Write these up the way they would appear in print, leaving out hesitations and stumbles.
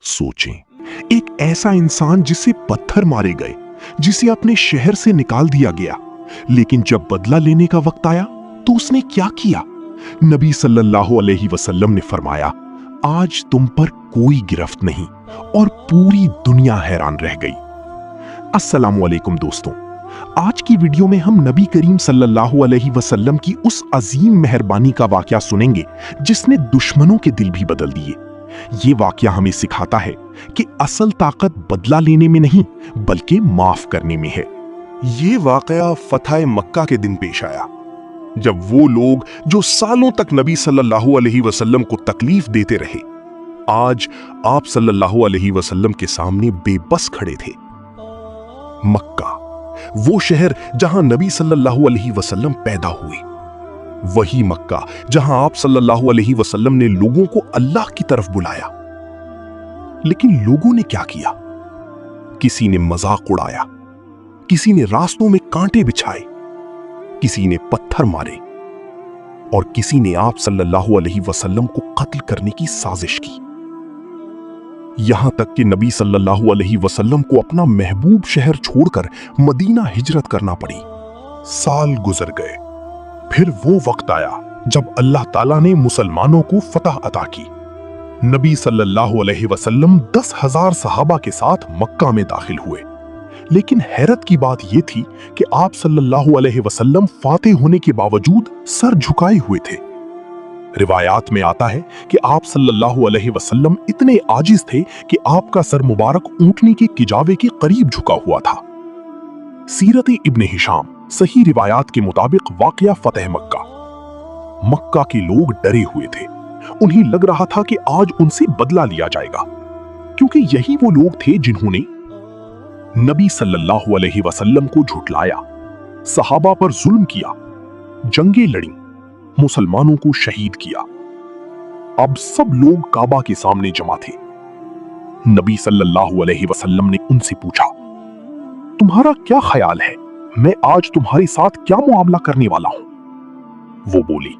सोचें, एक ऐसा इंसान जिसे पत्थर मारे गए, जिसे अपने शहर से निकाल दिया गया, लेकिन जब बदला लेने का वक्त आया तो उसने क्या किया? नबी सल्लल्लाहु अलैहि वसल्लम ने फरमाया, आज तुम पर कोई गिरफ्त नहीं, और पूरी दुनिया हैरान रह गई। अस्सलामु अलैकुम दोस्तों, आज की वीडियो में हम नबी करीम सल्लल्लाहु अलैहि वसल्लम की उस अजीम मेहरबानी का वाकया सुनेंगे जिसने दुश्मनों के दिल भी बदल दिए। ये वाकया हमें सिखाता है कि असल ताकत बदला लेने में नहीं बल्कि माफ करने में है। ये वाकया फतह मक्का के दिन पेश आया, जब वो लोग जो सालों तक नबी सल्लल्लाहु अलैहि वसल्लम को तकलीफ देते रहे, आज आप सल्लल्लाहु अलैहि वसल्लम के सामने बेबस खड़े थे। मक्का, वो शहर जहां नबी सल्लल्लाहु अलैहि वसल्लम पैदा हुए, वही मक्का जहां आप सल्लल्लाहु अलैहि वसल्लम ने लोगों को अल्लाह की तरफ बुलाया। लेकिन लोगों ने क्या किया? किसी ने मजाक उड़ाया, किसी ने रास्तों में कांटे बिछाए, किसी ने पत्थर मारे, और किसी ने आप सल्लल्लाहु अलैहि वसल्लम को कत्ल करने की साजिश की। यहां तक कि नबी सल्लल्लाहु अलैहि वसल्लम को अपना महबूब शहर छोड़कर मदीना हिजरत करना पड़ी। साल गुजर गए, फिर वो वक्त आया जब अल्लाह ताला ने मुसलमानों को फतह अता की। नबी सल्लल्लाहु अलैहि वसल्लम 10,000 सहाबा के साथ मक्का में दाखिल हुए। लेकिन हैरत की बात यह थी कि आप सल्लल्लाहु अलैहि वसल्लम फातेह होने के बावजूद सर झुकाए हुए थे। रिवायात में आता है कि आप सल्लल्लाहु अलैहि वसल्लम इतने आजिज थे कि आपका सर मुबारक ऊंटनी के किजावे के करीब झुका हुआ था। सीरत इब्ने हिशाम सही रिवायात के मुताबिक वाकया फतह मक्का। मक्का के लोग डरे हुए थे। उन्हें लग रहा था कि आज उनसे बदला लिया जाएगा, क्योंकि यही वो लोग थे जिन्होंने नबी सल्लल्लाहु अलैहि वसल्लम को झुठलाया, सहाबा पर जुल्म किया, जंगें लड़ी, मुसलमानों को शहीद किया। अब सब लोग काबा के सामने जमा थे। नबी सल्लल्लाहु अलैहि वसल्लम ने उनसे पूछा, तुम्हारा क्या ख्याल है, मैं आज तुम्हारे साथ क्या मुआमला करने वाला हूं? वो बोले,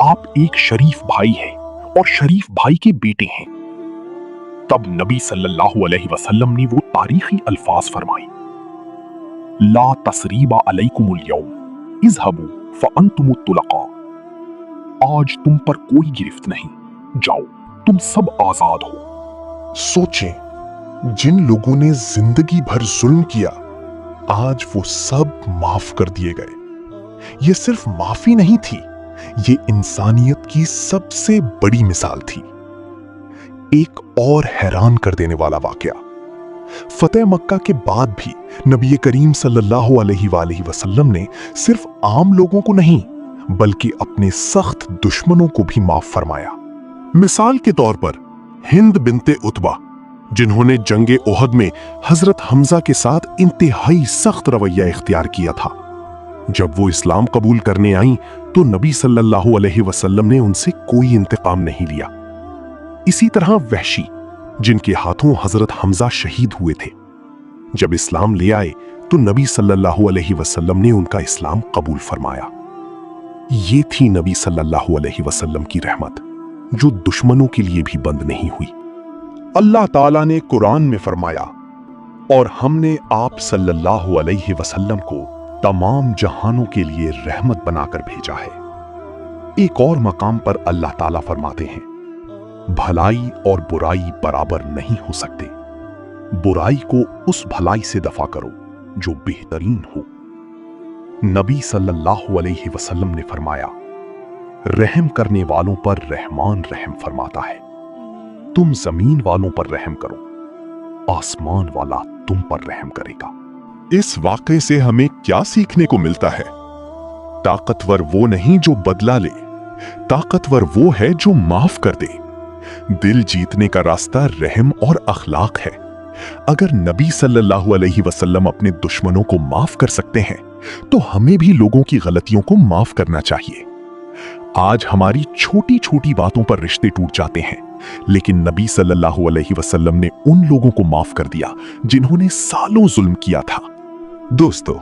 आप एक शरीफ भाई हैं और शरीफ भाई के बेटे हैं। तब नबी सल्लल्लाहु अलैहि वसल्लम ने वो तारीखी अल्फाज फरमाए, ला तसरीबा अलैकुमुल यौम इज़हबू फ़अंतुमुत तुलक़ा। आज तुम पर कोई गिरफ्त नहीं, जाओ, तुम सब आजाद हो। सोचें, जिन लोगों ने जिंदगी भर जुल्म किया, आज वो सब माफ कर दिए गए। ये सिर्फ माफी नहीं थी, ये इंसानियत की सबसे बड़ी मिसाल थी। एक और हैरान कर देने वाला वाकया, फतेह मक्का के बाद भी नबी करीम सल्लल्लाहु अलैहि वसल्लम ने सिर्फ आम लोगों को नहीं बल्कि अपने सख्त दुश्मनों को भी माफ फरमाया। मिसाल के तौर पर हिंद बिनते उतबा, जिन्होंने जंगे ओहद में हजरत हमजा के साथ इंतहाई सख्त रवैया इख्तियार किया था। जब वो इस्लाम कबूल करने आई तो नबी सल्लल्लाहु अलैहि वसल्लम ने उनसे कोई इंतकाम नहीं लिया। इसी तरह वहशी, जिनके हाथों हजरत हमजा शहीद हुए थे, जब इस्लाम ले आए तो नबी सल्लल्लाहु अलैहि वसल्लम ने उनका इस्लाम कबूल फरमाया। ये थी नबी सल्लल्लाहु अलैहि वसल्लम की रहमत, जो दुश्मनों के लिए भी बंद नहीं हुई। अल्लाह ताला ने कुरान में फरमाया, और हमने आप सल्लल्लाहु अलैहि वसल्लम को तमाम जहानों के लिए रहमत बनाकर भेजा है। एक और मकाम पर अल्लाह ताला फरमाते हैं, भलाई और बुराई बराबर नहीं हो सकते, बुराई को उस भलाई से दफा करो जो बेहतरीन हो। नबी सल्लल्लाहु अलैहि वसल्लम ने फरमाया, रहम करने वालों पर रहमान रहम फरमाता है। तुम जमीन वालों पर रहम करो, आसमान वाला तुम पर रहम करेगा। इस वाकये से हमें क्या सीखने को मिलता है? ताकतवर वो नहीं जो बदला ले, ताकतवर वो है जो माफ कर दे। दिल जीतने का रास्ता रहम और अखलाक है। अगर नबी सल्लल्लाहु अलैहि वसल्लम अपने दुश्मनों को माफ कर सकते हैं तो हमें भी लोगों की गलतियों को माफ करना चाहिए। आज हमारी छोटी छोटी बातों पर रिश्ते टूट जाते हैं, लेकिन नबी सल्लल्लाहु अलैहि वसल्लम ने उन लोगों को माफ कर दिया जिन्होंने सालों जुल्म किया था। दोस्तों,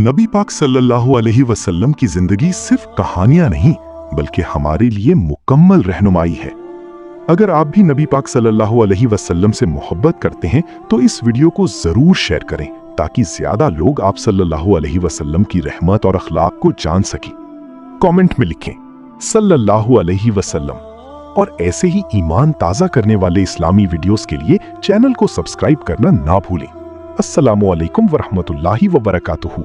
नबी पाक सल्लल्लाहु अलैहि वसल्लम की जिंदगी सिर्फ कहानियां नहीं बल्कि हमारे लिए मुकम्मल रहनुमाई है। अगर आप भी नबी पाक सल्लल्लाहु अलैहि वसल्लम से मोहब्बत करते हैं तो इस वीडियो को जरूर शेयर करें ताकि ज्यादा लोग आप सल्लल्लाहु अलैहि वसल्लम की रहमत और अखलाक को जान सकें। कमेंट में लिखें सल्लल्लाहु अलैहि वसल्लम और ऐसे ही ईमान ताज़ा करने वाले इस्लामी वीडियोस के लिए चैनल को सब्सक्राइब करना ना भूलें। अस्सलामु अलैकुम वरहमतुल्लाहि वबरकातुहू।